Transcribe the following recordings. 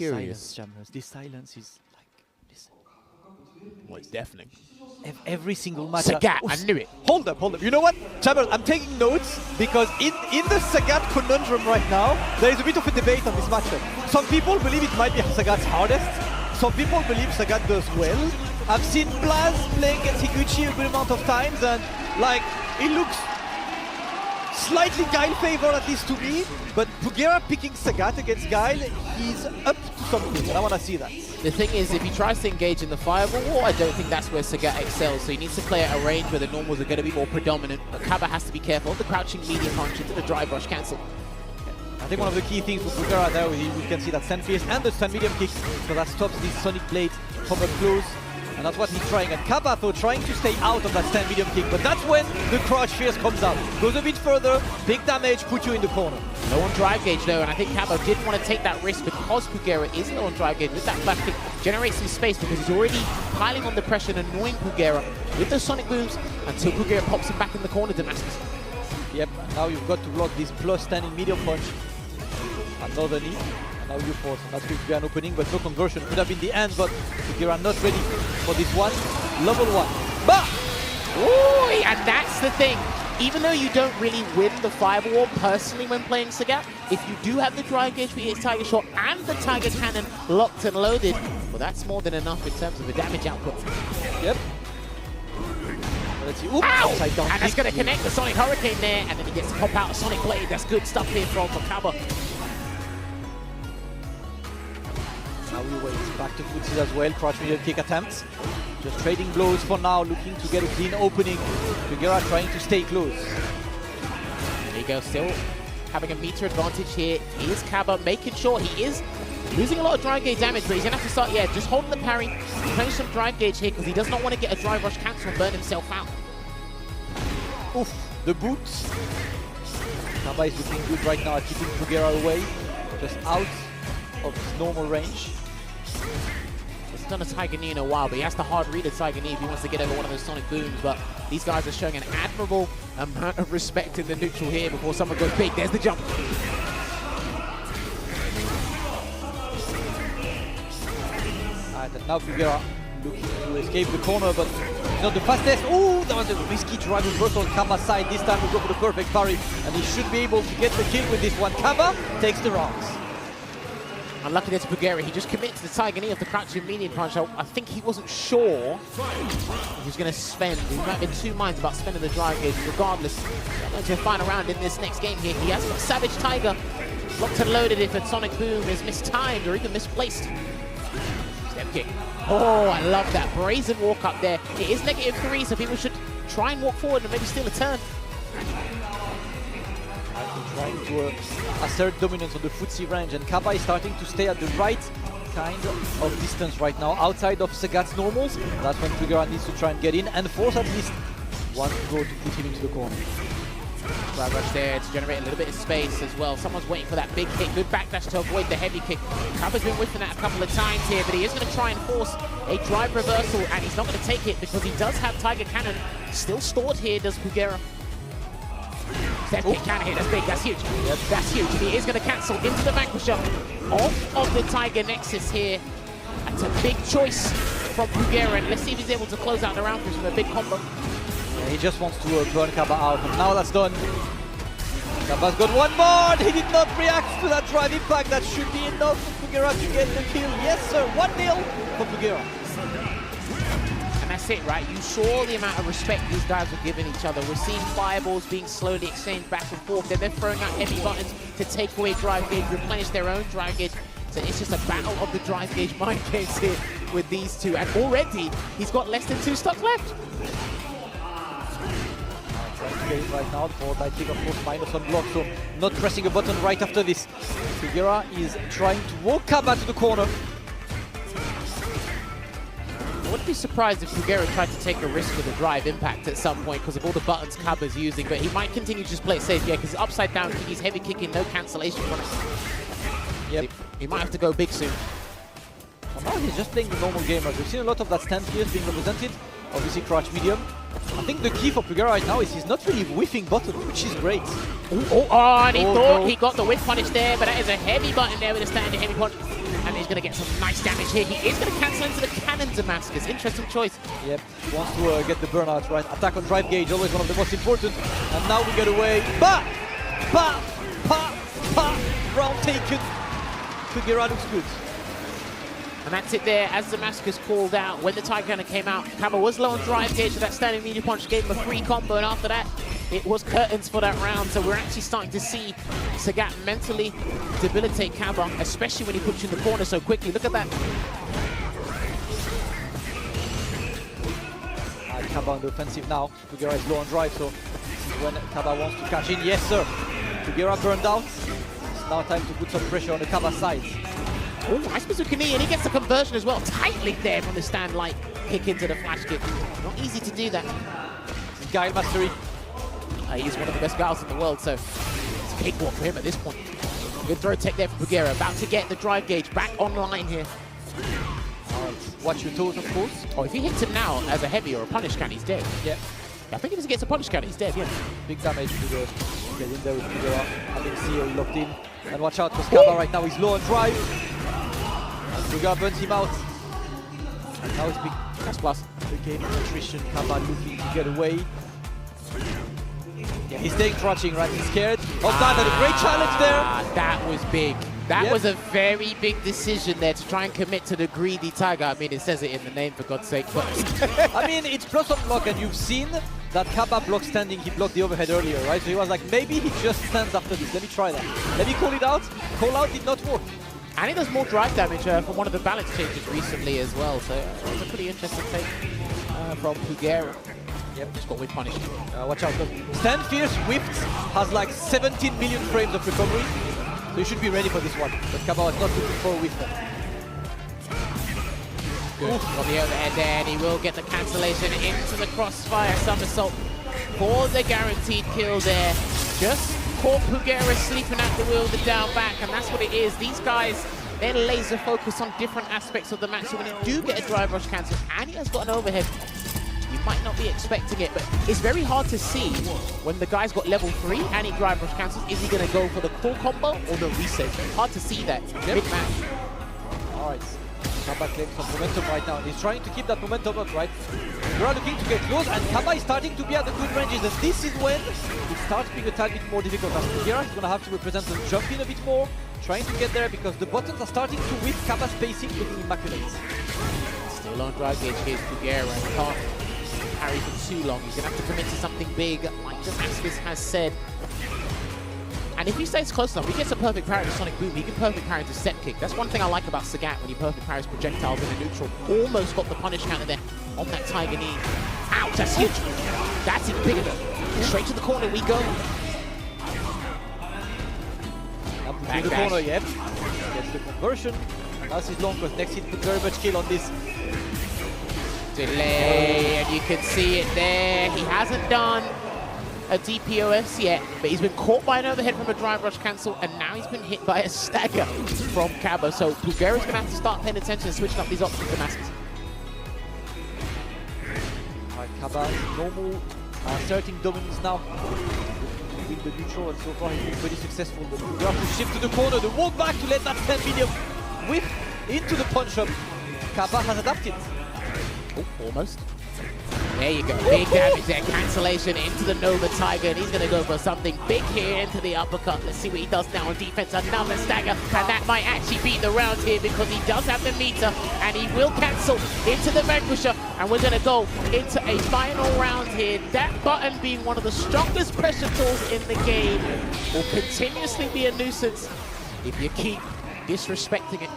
Curious. Silence, jammers. This silence is like, listen. Well, it's deafening. Every single match. Sagat, I knew it. Hold up. You know what? Jammers, I'm taking notes because in the Sagat conundrum right now, there is a bit of a debate on this matchup. Some people believe it might be Sagat's hardest. Some people believe Sagat does well. I've seen Blaz playing against Higuchi a good amount of times, and like, it looks slightly Guile favored, at least to me. But Pugera picking Sagat against Guile, he's up to something, and I want to see that. The thing is, if he tries to engage in the fireball, I don't think that's where Sagat excels. So he needs to play at a range where the normals are going to be more predominant. But CABA has to be careful of the crouching medium punch into the drive rush cancel. I think one of the key things for Pugera there, we can see that Sand Fierce and the Stand Medium kick, so that stops this Sonic Blade from up close. And that's what he's trying. And CABA, though, trying to stay out of that Stand Medium kick, but that's when the Crouch Fierce comes out. Goes a bit further, big damage, put you in the corner. Low on drive gauge though, and I think CABA did want to take that risk because Pugera is low on drive gauge. With that flash kick, generate some space because he's already piling on the pressure and annoying Pugera with those Sonic booms until Pugera pops him back in the corner, Damascus. Yep, now you've got to block this plus standing medium punch. Another knee, and now you force. And that's going to be an opening, but no conversion. Could have been the end, but Pugera not ready for this one. Level 1. Bah! Ooh, and that's the thing. Even though you don't really win the fireball personally when playing Sagat, if you do have the drive gauge for your Tiger Shot and the Tiger Cannon locked and loaded, well, that's more than enough in terms of the damage output. Yep. Let's see. Oops. Ow! Upside down And that's kick. going to connect the Sonic Hurricane there, and then he gets to pop out a Sonic Blade. That's good stuff here from CABA. Now we wait. Back to footsies as well. Crouch medium kick attempts. Just trading blows for now, looking to get a clean opening. Pugera trying to stay close. There you go, still having a meter advantage here. Is CABA making sure he is losing a lot of drive gauge damage, but he's going to have to start, just holding the parry, playing some drive gauge here because he does not want to get a drive rush cancel and burn himself out. Oof, the boots. CABA is looking good right now at keeping Pugera away, just out of his normal range. He's done a Tiger Knee in a while, but he has to hard read a Tiger Knee if he wants to get over one of those Sonic Booms. But these guys are showing an admirable amount of respect in the neutral here before someone goes big. There's the jump. And now Pugera looking to escape the corner, but he's not the fastest. Oh, that was a risky drive reversal on CABA's side. This time we go for the perfect parry, and he should be able to get the kill with this one. CABA takes the rounds. Unlucky there to Pugera. He just commits to the Tiger Knee of the crouching medium punch. I think he wasn't sure he was going to spend. He might have been two minds about spending the drive gauge. Regardless, I'm going to find a round in this next game here. He has got Savage Tiger locked and loaded if a Sonic Boom is mistimed or even misplaced. Step kick. Oh, I love that. Brazen walk up there. It is -3, so people should try and walk forward and maybe steal a turn. Trying to assert dominance on the footsie range, and CABA is starting to stay at the right kind of distance right now, outside of Sagat's normals. That's when Pugera needs to try and get in and force at least one throw to put him into the corner. Drive rush there to generate a little bit of space as well. Someone's waiting for that big kick. Good backdash to avoid the heavy kick. CABA's been whiffing that a couple of times here, but he is going to try and force a drive reversal, and he's not going to take it because he does have Tiger Cannon still stored here, does Pugera. Step kick can hit, that's big, that's huge. Yep. That's huge, and he is going to cancel into the Vanquisher off of the Tiger Nexus here. That's a big choice from Pugera, and let's see if he's able to close out the round with a big combo. Yeah, he just wants to burn CABA out, and now that's done. CABA's got one more, he did not react to that drive impact. That should be enough for Pugera to get the kill. Yes sir, 1-0 for Pugera. That's it, right? You saw the amount of respect these guys were giving each other. We're seeing fireballs being slowly exchanged back and forth. They're throwing out heavy buttons to take away drive gauge, replenish their own drive gauge. So it's just a battle of the drive gauge mind games here with these two. And already, he's got less than 2 stocks left. Trying to get it right now. The forward light kick, of course, minus on block, so not pressing a button right after this. Pugera is trying to walk CABA to the corner. I wouldn't be surprised if Pugera tried to take a risk with a drive impact at some point because of all the buttons CABA's using, but he might continue to just play it safe, because upside down, he's heavy kicking, no cancellation from it. Yep. He might have to go big soon. Well, now he's just playing the normal game. We've seen a lot of that Stand Fierce being represented. Obviously, crouch medium. I think the key for Pugera right now is he's not really whiffing button, which is great. And he thought he got the whiff punish there, but that is a heavy button there with a standing heavy punch. and he's going to get some nice damage here. He is going to cancel into the cannon Damascus. Interesting choice. Yep, wants to get the burnout, right? Attack on drive gauge, always one of the most important. And now we get away. Ba! Ba! Pa! Pa! Round taken. Pugera looks good. And that's it there, as Damascus called out. When the Tiger Cannon came out, CABA was low on drive gauge, so that standing media punch gave him a free combo, and after that, it was curtains for that round. So we're actually starting to see Sagat mentally debilitate CABA, especially when he puts you in the corner so quickly. Look at that. CABA on the offensive now. Pugera is low on drive, so when CABA wants to catch in, yes sir. Pugera burned out. It's now time to put some pressure on the CABA side. Oh, nice bazooka knee, and he gets the conversion as well. Tightly there from the stand, like kick into the flash kick. Not easy to do that. Guile mastery. He's one of the best guys in the world, so it's a cakewalk for him at this point. Good throw tech there from Pugera, about to get the drive gauge back online here. Watch your toes, of course. Oh, if he hits him now as a heavy or a punish can, he's dead. Yeah. I think if he gets a punish can, he's dead, yeah. Big damage to the get in there with Pugera. Having CO locked in. And watch out, because CABA right now is low on drive. And Pugera burns him out. And now it's big. That's plus. The game nutrition. CABA looking to get away. Yeah, he's staying crouching, right? He's scared of that, and a great challenge there. That was big. That was a very big decision there to try and commit to the greedy Tiger. I mean, it says it in the name, for God's sake. But I mean, it's plus on block, and you've seen that CABA block standing. He blocked the overhead earlier, right? So he was like, maybe he just stands after this. Let me try that. Let me call it out. Call out did not work. And he does more drive damage from one of the balance changes recently as well. So it's a pretty interesting take from Pugera. Yep, just got whip punish. Watch out. Stand Fierce Whipped has like 17 million frames of recovery. So you should be ready for this one. But CABA was not looking for a whiff. Good. On the overhead there, and he will get the cancellation into the crossfire somersault for the guaranteed kill there. Just caught Pugera sleeping at the wheel, the down back, and that's what it is. These guys, they're laser focused on different aspects of the match. So when you do get a drive rush cancel, and he has got an overhead, you might not be expecting it, but it's very hard to see when the guy's got level 3 and he drive rush cancels. Is he going to go for the core combo or the reset? It's hard to see that mid-match. All right, CABA claims some momentum right now, and he's trying to keep that momentum up, right? We're looking to get close, and CABA is starting to be at the good ranges, and this is when it starts being a tad bit more difficult. As Pugera is going to have to represent and jump in a bit more, trying to get there, because the buttons are starting to whip CABA's spacing, looking immaculate. Still on drive gauge here, Pugera, and can't parry for too long. He's going to have to commit to something big, like Damascus has said. And if he stays close enough, he gets a perfect parry to Sonic Boom. He can perfect parry to Step Kick. That's one thing I like about Sagat when he perfect parries projectiles in a neutral. Almost got the punish counter there on that Tiger knee. Ouch, that's huge. That's even bigger though. Straight to the corner we go. Back to the corner, yep. Gets the conversion. That's his long, because next hit put very much kill on this. Delay, and you can see it there. He hasn't done a DPOS yet, but he's been caught by an overhead from a drive rush cancel, and now he's been hit by a stagger from CABA. So Pugera's going to have to start paying attention and switching up these options to Damascus. Alright, CABA, normal, asserting dominance now. With the neutral, and so far he's been pretty successful. But we have to shift to the corner, the walk back to let that 10 million whip into the punch-up. CABA has adapted. Oh, almost. There you go, big damage there, cancellation into the Nova Tiger, and he's going to go for something big here into the uppercut. Let's see what he does now on defense, another stagger, and that might actually beat the round here because he does have the meter, and he will cancel into the Vanquisher, and we're going to go into a final round here. That button being one of the strongest pressure tools in the game will continuously be a nuisance if you keep disrespecting it.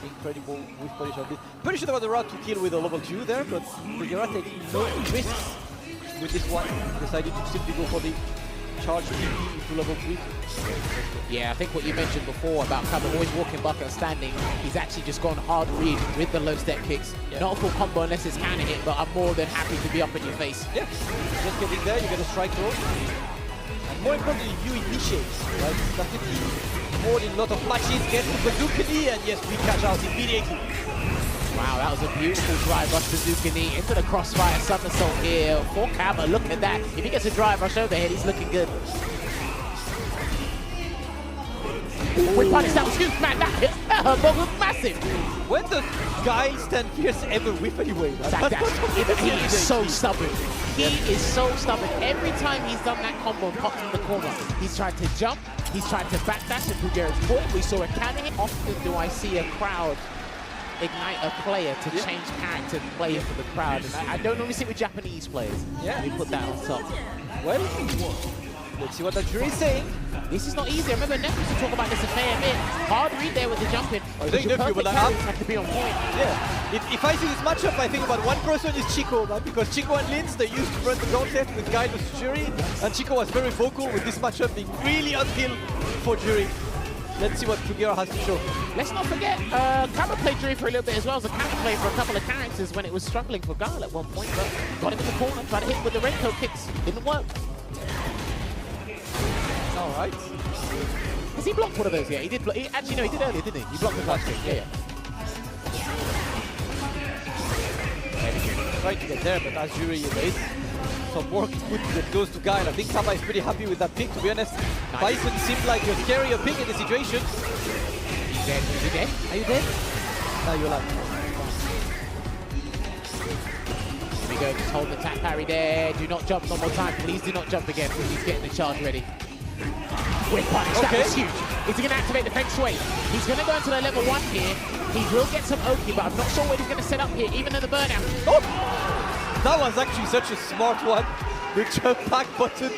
Incredible with punish on this. Pretty sure there was a route to kill with a level 2 there, but Pugera taking no risks with this one. Decided to simply go for the charge TP into level 3. Yeah, I think what you mentioned before about CABA always walking bucket standing, he's actually just gone hard read with the low step kicks. Yeah. Not a full combo unless it's counter hit, but I'm more than happy to be up in your face. Yeah, just getting there, you get a strike throw. And more importantly, you initiate, right? Definitely more in a lot of matches, get the bazooka knee, and yes, we catch out immediately. Wow, that was a beautiful drive rush bazooka knee into the crossfire somersault here for CABA. Look at that. If he gets a drive rush overhead, he's looking good. With punish, that was huge, man. That hit Herbo was massive. When does Guile stand fierce ever whip anyway? He is so stubborn. He is so stubborn. Every time he's done that combo and popped in the corner, he's tried to jump, he's tried to backdash, and Pugera's caught. We saw a counter hit. Often do I see a crowd ignite a player to change character and play for the crowd. And I don't normally see it with Japanese players. Yeah. We put that on top. Well, let's see what the jury is saying. This is not easy. I remember Neff used to talk about this a fair bit. Hard read there with the jumping. I think Neff would have to be on point. Yeah. If I see this matchup, I think about one person is Chico, man, because Chico and Linz, they used to run the gauntlet with Guile versus Jury, and Chico was very vocal with this matchup being really uphill for Jury. Let's see what Pugera has to show. Let's not forget, CABA played Jury for a little bit as well as a counter play for a couple of characters when it was struggling for Guile at one point, but got him in the corner, tried to hit him with the red coat kicks. Didn't work. All right. Has he blocked one of those yet? He did. Actually, no, he did earlier, didn't he? He blocked the last kick. Yeah. Trying to get there, but as Jury evades, some work is put that goes to Guile. I think CABA is pretty happy with that pick, to be honest. Nice. Bison seems like a scarier pick in the situation. He's dead. Is he dead? Are you dead? No, you're alive. Here we go. Just hold the tap parry there. Do not jump one more time. Please do not jump again because he's getting the charge ready. Quick punish, that was huge. Is he going to activate the Feng Shui? He's going to go into the level 1 here. He will get some Oki, but I'm not sure what he's going to set up here, even in the burnout. Oh! That was actually such a smart one. The jump back button.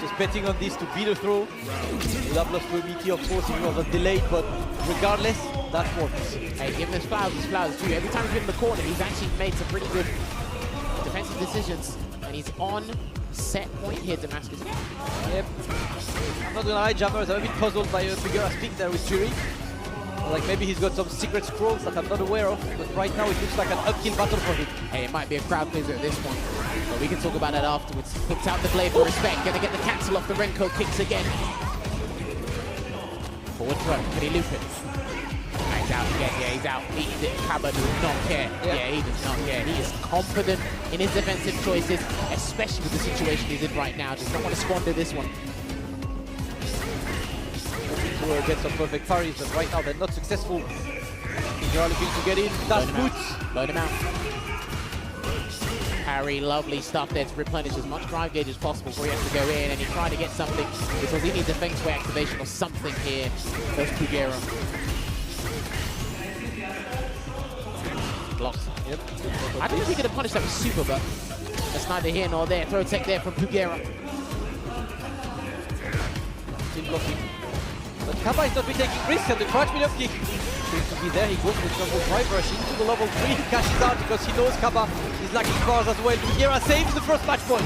Just betting on this to beat a throw. We'll have lost to a meteor, of course, if it was delayed, but regardless, that works. Hey, give him his flowers too. Every time he's been in the corner, he's actually made some pretty good defensive decisions, and he's on set point here, Damascus. Yep. I'm not gonna lie, Jammers, I'm a bit puzzled by Pugera's pick there with Jury. Like maybe he's got some secret scrolls that I'm not aware of, but right now it looks like an uphill battle for him. Hey, it might be a crowd pleaser at this point, but we can talk about that afterwards. Puts out the blade for respect, gonna get the cancel off the Renko kicks again. Forward throw, can he loop it? He's out again, yeah, he's out. CABA does not care. Yeah, he does not care. He is confident in his defensive choices, especially with the situation he's in right now. Does not want to squander this one. To get some perfect parries, but right now they're not successful. Pugera looking to get in. That's boots. Load him out. Harry, lovely stuff there to replenish as much drive gauge as possible before he has to go in, and he's trying to get something because he needs a Feng Shui activation or something here. There's Pugera. Blocked. Yep. I don't know if he could have punished that with super, but that's neither here nor there. Throw tech there from Pugera. Still blocking. But CABA is not really taking risks, and the crouch mid-up kick seems to be there. He goes with the jungle drive rush into the level 3. He cashes out because he knows CABA is lacking bars as well. Pugera saves the first match point.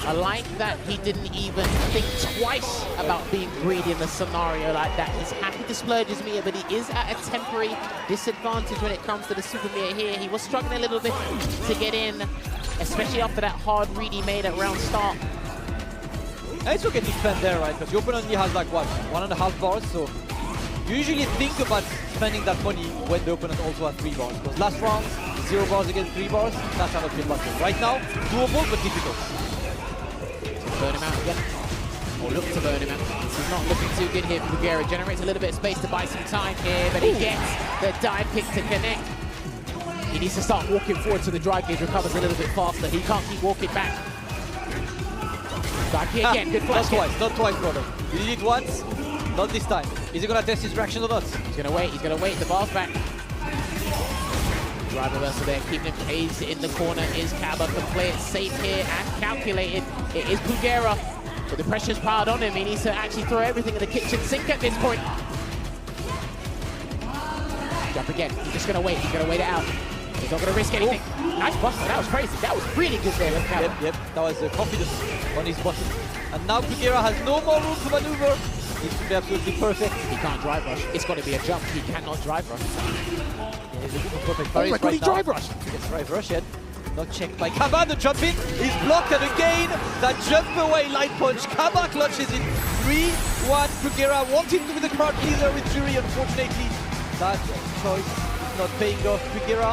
I like that he didn't even think twice about being greedy in a scenario like that. He's happy to splurge his meter, but he is at a temporary disadvantage when it comes to the super meter here. He was struggling a little bit to get in, especially after that hard read he made at round start. And it's okay to spend there, right? Because your opponent only has like what, 1.5 bars, so you usually think about spending that money when the opponent also has 3 bars. Because last round, 0 bars against 3 bars, that's an uphill battle. Right now, doable but difficult. Burn him out again. Or look to burn him out. This is not looking too good here for Pugera. Generates a little bit of space to buy some time here, but he gets the dive pick to connect. He needs to start walking forward so the drive gauge recovers a little bit faster. He can't keep walking back. Back here again, good flash. Not twice, brother. You did it once, not this time. Is he gonna test his reaction or not? He's gonna wait, the bar's back. Drive reversal there, keeping him phased in the corner is CABA. Can play it safe here and calculated. It is Pugera, but the pressure's piled on him. He needs to actually throw everything in the kitchen sink at this point. Jump again, he's just gonna wait it out. He's not gonna risk anything. Nice button, that was crazy. That was really good there with CABA. Yep, that was confidence on his button. And now Pugera has no more room to maneuver. Needs to be absolutely perfect. He can't drive rush. It's got to be a jump. He cannot drive rush. Yeah, he's looking for perfect oh my god, he drive rush! Yes, drive rush yet. Not checked by CABA. The jump in is blocked, and again, that jump away light punch. CABA clutches it. 3-1. Pugera wanted to be the crowd pleaser with Jury. Unfortunately, that choice is not paying off. Pugera